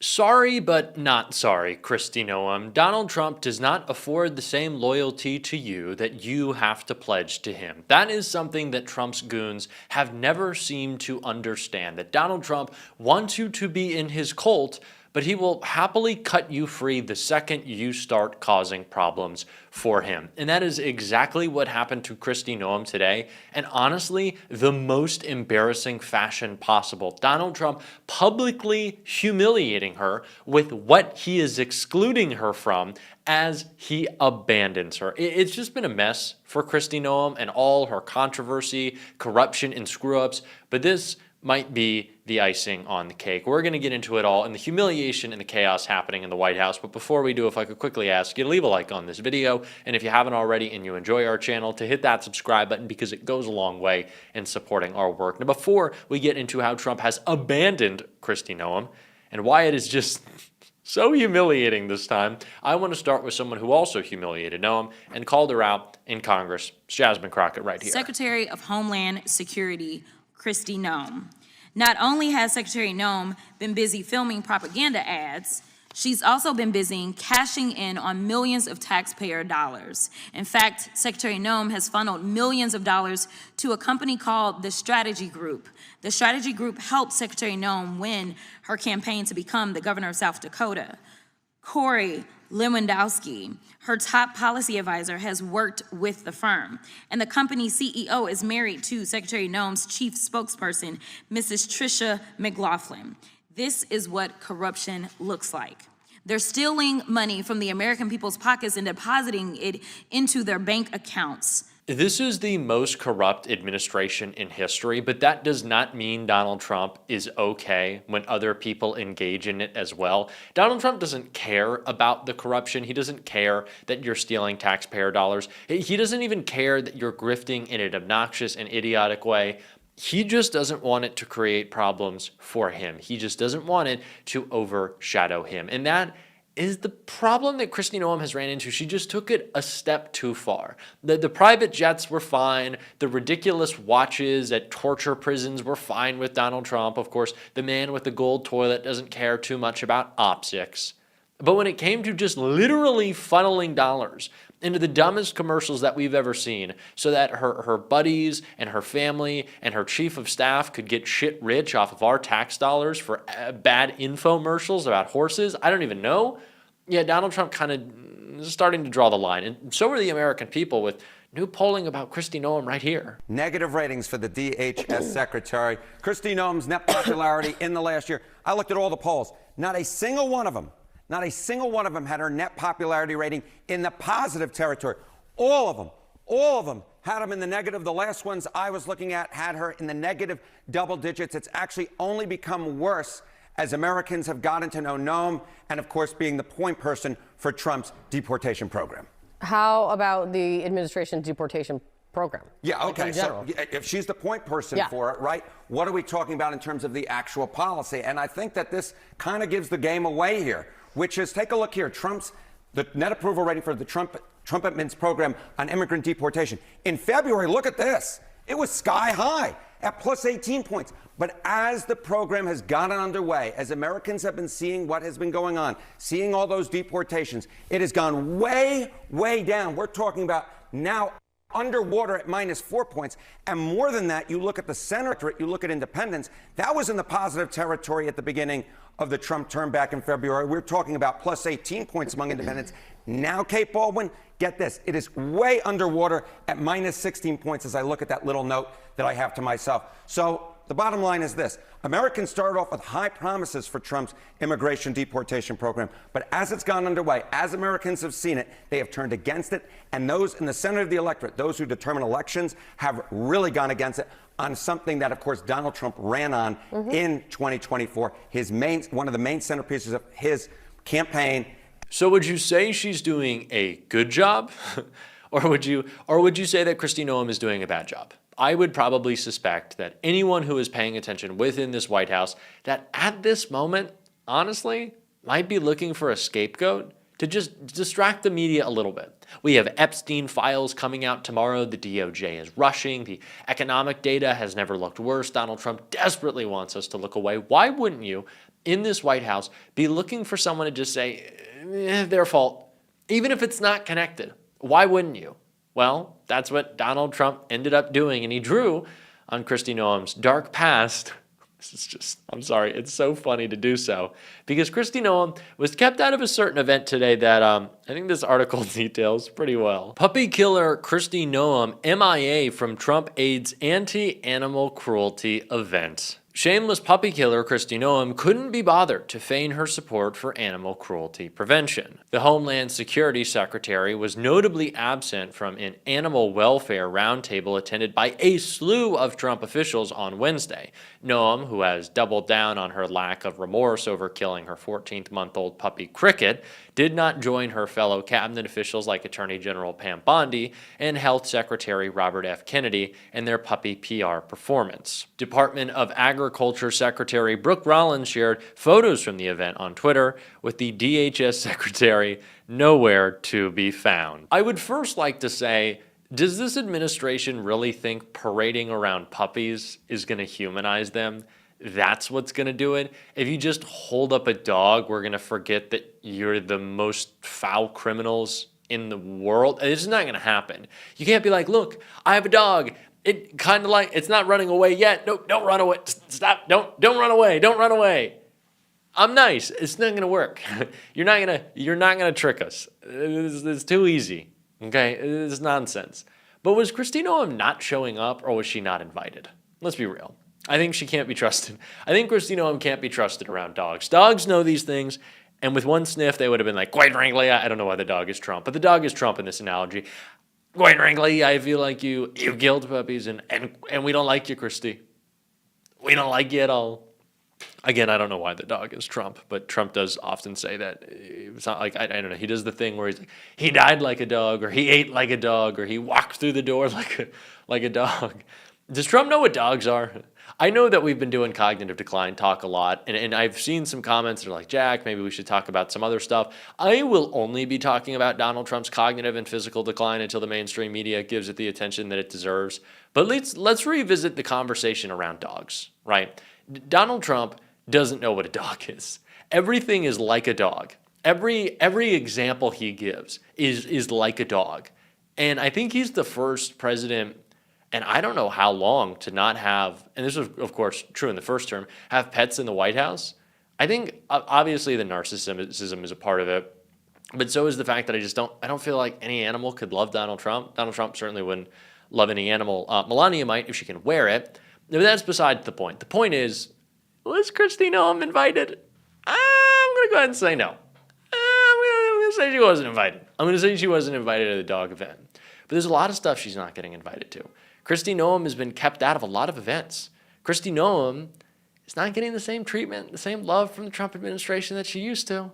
Sorry, but not sorry, Kristi Noem. Donald Trump does not afford the same loyalty to you that you have to pledge to him. That is something that Trump's goons have never seemed to understand, that Donald Trump wants you to be in his cult, but he will happily cut you free the second you start causing problems for him. And that is exactly what happened to Kristi Noem today. And honestly, the most embarrassing fashion possible. Donald Trump publicly humiliating her with what he is excluding her from as he abandons her. It's just been a mess for Kristi Noem and all her controversy, corruption, and screw-ups. But this might be the icing on the cake. We're going to get into it all and the humiliation and the chaos happening in the White House. But before we do, if I could quickly ask you to leave a like on this video, and if you haven't already and you enjoy our channel, to hit that subscribe button because it goes a long way in supporting our work. Now, before we get into how Trump has abandoned Kristi Noem and why it is just so humiliating this time, I want to start with someone who also humiliated Noem and called her out in Congress. It's Jasmine Crockett right here. Secretary of Homeland Security Kristi Noem. Not only has Secretary Noem been busy filming propaganda ads, she's also been busy cashing in on millions of taxpayer dollars. In fact, Secretary Noem has funneled millions of dollars to a company called the Strategy Group. The Strategy Group helped Secretary Noem win her campaign to become the governor of South Dakota. Corey Lewandowski, her top policy advisor, has worked with the firm. And the company's CEO is married to Secretary Noem's chief spokesperson, Mrs. Tricia McLaughlin. This is what corruption looks like. They're stealing money from the American people's pockets and depositing it into their bank accounts. This is the most corrupt administration in history, but that does not mean Donald Trump is okay when other people engage in it as well. Donald Trump doesn't care about the corruption. He doesn't care that you're stealing taxpayer dollars. He doesn't even care that you're grifting in an obnoxious and idiotic way. He just doesn't want it to create problems for him. He just doesn't want it to overshadow him. And that is the problem that Kristi Noem has ran into. She just took it a step too far. The private jets were fine. The ridiculous watches at torture prisons were fine with Donald Trump. Of course, the man with the gold toilet doesn't care too much about optics. But when it came to just literally funneling dollars into the dumbest commercials that we've ever seen so that her buddies and her family and her chief of staff could get shit rich off of our tax dollars for bad infomercials about horses, I don't even know. Yeah, Donald Trump kind of is starting to draw the line. And so are the American people with new polling about Kristi Noem right here. Negative ratings for the DHS secretary. Kristi Noem's net popularity in the last year. I looked at all the polls. Not a single one of them had her net popularity rating in the positive territory. All of them had them in the negative. The last ones I was looking at had her in the negative double digits. It's actually only become worse as Americans have gotten to know Noem and, of course, being the point person for Trump's deportation program. How about the administration's deportation program? Yeah, okay. So if she's the point person for it, right, what are we talking about in terms of the actual policy? And I think that this kind of gives the game away here, which is, take a look here. The net approval rating for the Trump admin's program on immigrant deportation. In February, look at this. It was sky high at plus 18 points. But as the program has gotten underway, as Americans have been seeing what has been going on, seeing all those deportations, it has gone way, way down. We're talking about now underwater at -4 points. And more than that, you look at the center, you look at independents, that was in the positive territory at the beginning of the Trump term back in February. We're talking about plus 18 points among independents. Now, Kate Baldwin, get this, it is way underwater at -16 points as I look at that little note that I have to myself. So the bottom line is this. Americans started off with high promises for Trump's immigration deportation program. But as it's gone underway, as Americans have seen it, they have turned against it. And those in the center of the electorate, those who determine elections, have really gone against it on something that, of course, Donald Trump ran on in 2024, one of the main centerpieces of his campaign. So would you say she's doing a good job? or would you say that Kristi Noem is doing a bad job? I would probably suspect that anyone who is paying attention within this White House that at this moment, honestly, might be looking for a scapegoat to just distract the media a little bit. We have Epstein files coming out tomorrow. The DOJ is rushing. The economic data has never looked worse. Donald Trump desperately wants us to look away. Why wouldn't you in this White House be looking for someone to just say, their fault, even if it's not connected? Why wouldn't you? Well, that's what Donald Trump ended up doing, and he drew on Kristi Noem's dark past. This is just, I'm sorry, it's so funny to do so, because Kristi Noem was kept out of a certain event today that I think this article details pretty well. Puppy killer Kristi Noem MIA from Trump aides anti-animal cruelty event. Shameless puppy killer Kristi Noem couldn't be bothered to feign her support for animal cruelty prevention. The Homeland Security Secretary was notably absent from an animal welfare roundtable attended by a slew of Trump officials on Wednesday. Noem, who has doubled down on her lack of remorse over killing her 14-month-old puppy Cricket, did not join her fellow cabinet officials like Attorney General Pam Bondi and Health Secretary Robert F. Kennedy in their puppy PR performance. Department of Agriculture Secretary Brooke Rollins shared photos from the event on Twitter, with the DHS Secretary nowhere to be found. I would first like to say, does this administration really think parading around puppies is going to humanize them? That's what's going to do it? If you just hold up a dog, we're going to forget that you're the most foul criminals in the world? It's not going to happen. You can't be like, look, I have a dog. It kind of like, it's not running away yet. No, don't run away. Stop. Don't run away. Don't run away. I'm nice. It's not going to work. You're not going to trick us. It's too easy. Okay? It's nonsense. But was Kristi Noem not showing up, or was she not invited? Let's be real. I think she can't be trusted. I think Kristi Noem can't be trusted around dogs. Dogs know these things, and with one sniff, they would have been like, quite frankly, I don't know why the dog is Trump, but the dog is Trump in this analogy. Quite frankly, I feel like you killed puppies, and we don't like you, Kristi. We don't like you at all. Again, I don't know why the dog is Trump, but Trump does often say that. It's not like, I don't know, he does the thing where he's like, he died like a dog, or he ate like a dog, or he walked through the door like a dog. Does Trump know what dogs are? I know that we've been doing cognitive decline talk a lot, and I've seen some comments that are like, Jack, maybe we should talk about some other stuff. I will only be talking about Donald Trump's cognitive and physical decline until the mainstream media gives it the attention that it deserves. But let's revisit the conversation around dogs, right? Donald Trump doesn't know what a dog is. Everything is like a dog. Every example he gives is like a dog. And I think he's the first president, and I don't know how long, to not have, and this was, of course, true in the first term, have pets in the White House. I think, obviously, the narcissism is a part of it, but so is the fact that I don't feel like any animal could love Donald Trump. Donald Trump certainly wouldn't love any animal. Melania might if she can wear it, but that's beside the point. The point is, was Kristi Noem invited? I'm going to go ahead and say no. I'm going to say she wasn't invited. I'm going to say she wasn't invited to the dog event. But there's a lot of stuff she's not getting invited to. Kristi Noem has been kept out of a lot of events. Kristi Noem is not getting the same treatment, the same love from the Trump administration that she used to,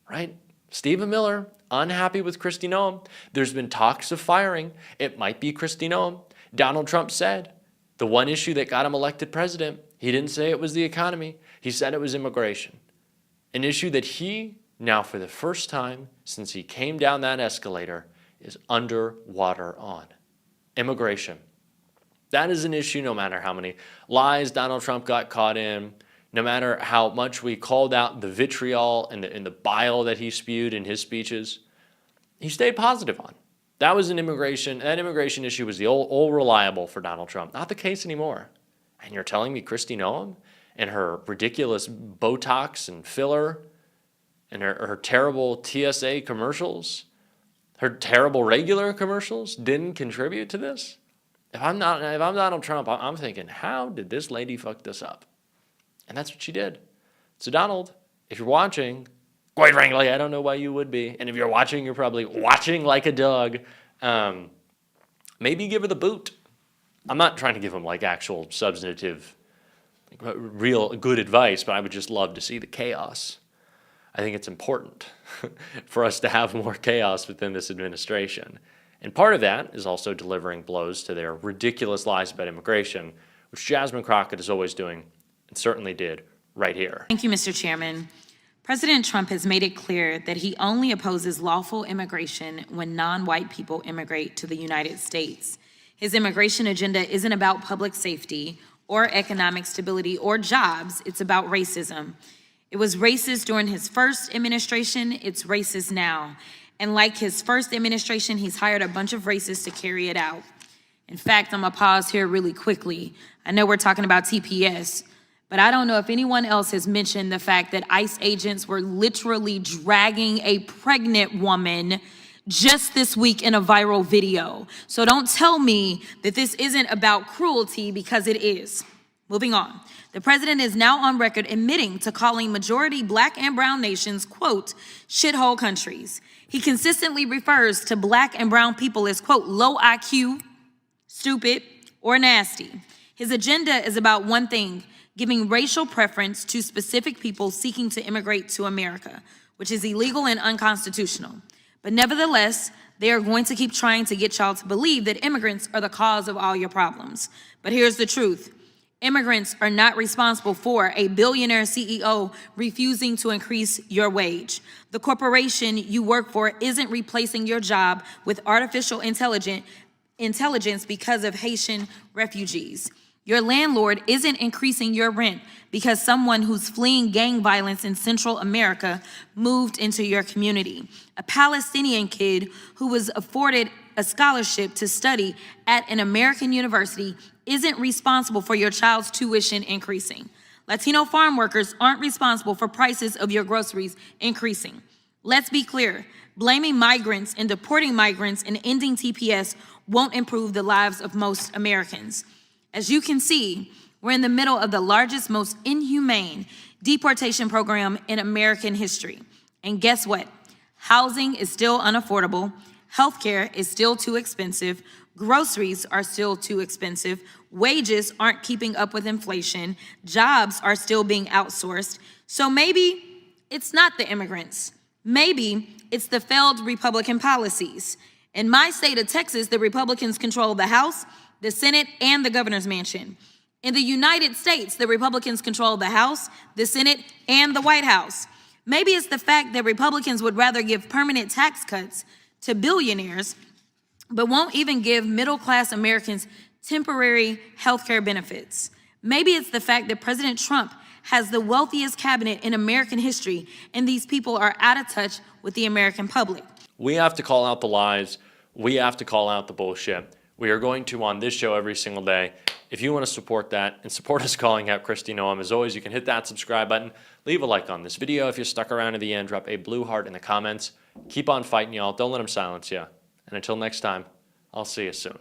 right? Stephen Miller, unhappy with Kristi Noem. There's been talks of firing. It might be Kristi Noem. Donald Trump said the one issue that got him elected president, he didn't say it was the economy. He said it was immigration. An issue that he, now for the first time since he came down that escalator, is underwater on. Immigration. That is an issue no matter how many lies Donald Trump got caught in, no matter how much we called out the vitriol and the bile that he spewed in his speeches. He stayed positive on. That immigration issue was the old reliable for Donald Trump. Not the case anymore. And you're telling me Kristi Noem and her ridiculous Botox and filler and her terrible TSA commercials, her terrible regular commercials didn't contribute to this? If I'm Donald Trump, I'm thinking, how did this lady fuck this up? And that's what she did. So Donald, if you're watching, quite frankly, I don't know why you would be. And if you're watching, you're probably watching like a dog. Maybe give her the boot. I'm not trying to give him like actual substantive, real good advice, but I would just love to see the chaos. I think it's important for us to have more chaos within this administration. And part of that is also delivering blows to their ridiculous lies about immigration, which Jasmine Crockett is always doing and certainly did right here. Thank you, Mr. Chairman. President Trump has made it clear that he only opposes lawful immigration when non-white people immigrate to the United States. His immigration agenda isn't about public safety or economic stability or jobs. It's about racism. It was racist during his first administration, it's racist now. And like his first administration, he's hired a bunch of racists to carry it out. In fact, I'm gonna pause here really quickly. I know we're talking about TPS, but I don't know if anyone else has mentioned the fact that ICE agents were literally dragging a pregnant woman just this week in a viral video. So don't tell me that this isn't about cruelty, because it is. Moving on. The president is now on record admitting to calling majority Black and brown nations, quote, shithole countries. He consistently refers to Black and brown people as, quote, low IQ, stupid, or nasty. His agenda is about one thing: giving racial preference to specific people seeking to immigrate to America, which is illegal and unconstitutional. But nevertheless, they are going to keep trying to get y'all to believe that immigrants are the cause of all your problems. But here's the truth. Immigrants are not responsible for a billionaire CEO refusing to increase your wage. The corporation you work for isn't replacing your job with artificial intelligence because of Haitian refugees. Your landlord isn't increasing your rent because someone who's fleeing gang violence in Central America moved into your community. A Palestinian kid who was afforded a scholarship to study at an American university isn't responsible for your child's tuition increasing. Latino farm workers aren't responsible for prices of your groceries increasing. Let's be clear, blaming migrants and deporting migrants and ending TPS won't improve the lives of most Americans. As you can see, we're in the middle of the largest, most inhumane deportation program in American history. And guess what? Housing is still unaffordable, healthcare is still too expensive, groceries are still too expensive, wages aren't keeping up with inflation, jobs are still being outsourced. So maybe it's not the immigrants. Maybe it's the failed Republican policies. In my state of Texas, the Republicans control the House, the Senate, and the governor's mansion. In the United States, the Republicans control the House, the Senate, and the White House. Maybe it's the fact that Republicans would rather give permanent tax cuts to billionaires, but won't even give middle-class Americans temporary health care benefits. Maybe it's the fact that President Trump has the wealthiest cabinet in American history, and these people are out of touch with the American public. We have to call out the lies. We have to call out the bullshit. We are going to on this show every single day. If you want to support that and support us calling out Kristi Noem, as always, you can hit that subscribe button. Leave a like on this video. If you're stuck around to the end, drop a blue heart in the comments. Keep on fighting, y'all. Don't let them silence you. And until next time, I'll see you soon.